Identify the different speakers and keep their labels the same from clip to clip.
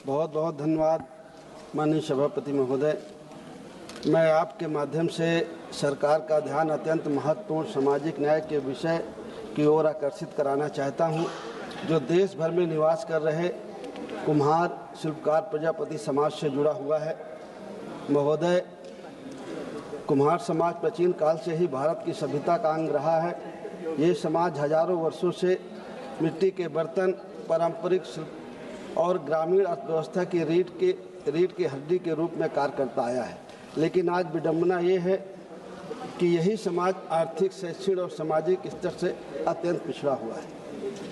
Speaker 1: बहुत बहुत धन्यवाद माननीय सभापति महोदय। मैं आपके माध्यम से सरकार का ध्यान अत्यंत महत्वपूर्ण सामाजिक न्याय के विषय की ओर आकर्षित कराना चाहता हूं, जो देश भर में निवास कर रहे कुम्हार, शिल्पकार, प्रजापति समाज से जुड़ा हुआ है। महोदय, कुम्हार समाज प्राचीन काल से ही भारत की सभ्यता का अंग रहा है। ये समाज हजारों वर्षों से मिट्टी के बर्तन, पारंपरिक शिल्प और ग्रामीण अर्थव्यवस्था की रीढ़ की हड्डी के रूप में कार्य करता आया है। लेकिन आज विडंबना ये है कि यही समाज आर्थिक, शैक्षणिक और सामाजिक स्तर से अत्यंत पिछड़ा हुआ है।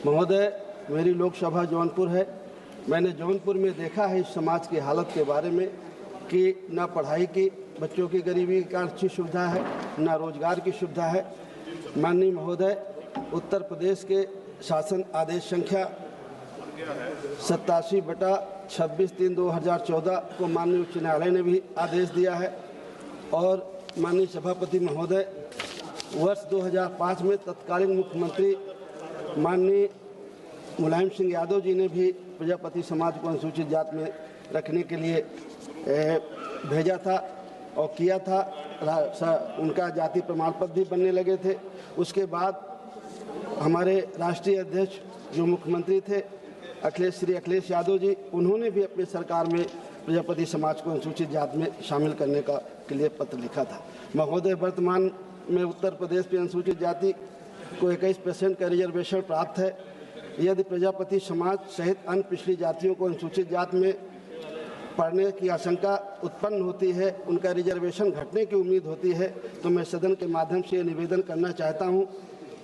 Speaker 1: महोदय, मेरी लोकसभा जौनपुर है। मैंने जौनपुर में देखा है इस समाज की हालत के बारे में कि न पढ़ाई की, बच्चों की गरीबी का अच्छी सुविधा है, न रोजगार की सुविधा है। माननीय महोदय, उत्तर प्रदेश के शासन आदेश संख्या 87/26/3/2014 को माननीय उच्च न्यायालय ने भी आदेश दिया है और माननीय सभापति महोदय, वर्ष 2005 में तत्कालीन मुख्यमंत्री माननीय मुलायम सिंह यादव जी ने भी प्रजापति समाज को अनुसूचित जाति में रखने के लिए भेजा था और किया था। उनका जाति प्रमाण पत्र भी बनने लगे थे। उसके बाद हमारे राष्ट्रीय अध्यक्ष जो मुख्यमंत्री थे श्री अखिलेश यादव जी, उन्होंने भी अपनी सरकार में प्रजापति समाज को अनुसूचित जाति में शामिल करने के लिए पत्र लिखा था। महोदय, वर्तमान में उत्तर प्रदेश में अनुसूचित जाति को 21% का रिजर्वेशन प्राप्त है। यदि प्रजापति समाज सहित अन्य पिछड़ी जातियों को अनुसूचित जाति में पढ़ने की आशंका उत्पन्न होती है, उनका रिजर्वेशन घटने की उम्मीद होती है, तो मैं सदन के माध्यम से ये निवेदन करना चाहता हूं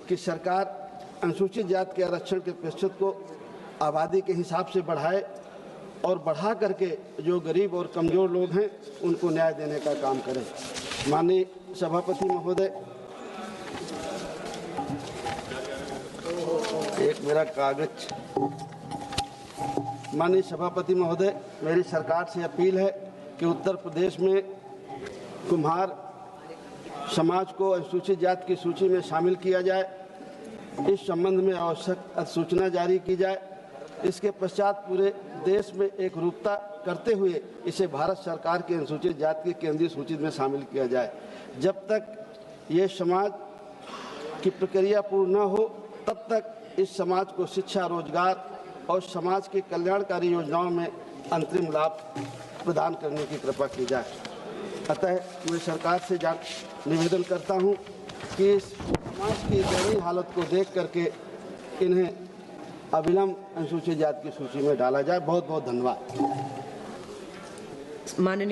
Speaker 1: कि सरकार अनुसूचित जाति के आरक्षण के प्रतिशत को आबादी के हिसाब से बढ़ाए और बढ़ा करके जो गरीब और कमज़ोर लोग हैं उनको न्याय देने का काम करें। माननीय सभापति महोदय, एक मेरा कागज। माननीय सभापति महोदय, मेरी सरकार से अपील है कि उत्तर प्रदेश में कुम्हार समाज को अनुसूचित जाति की सूची में शामिल किया जाए। इस संबंध में आवश्यक अधिसूचना जारी की जाए। इसके पश्चात पूरे देश में एक रूपता करते हुए इसे भारत सरकार की अनुसूचित जाति की केंद्रीय सूची में शामिल किया जाए। जब तक ये समाज की प्रक्रिया पूर्ण न हो, तब तक इस समाज को शिक्षा, रोजगार और समाज की कल्याणकारी योजनाओं में अंतरिम लाभ प्रदान करने की कृपा की जाए। अतः मैं सरकार से निवेदन करता हूं कि इस समाज की दयनीय हालत को देख करके इन्हें अविलंब अनुसूचित जाति की सूची में डाला जाए। बहुत बहुत धन्यवाद।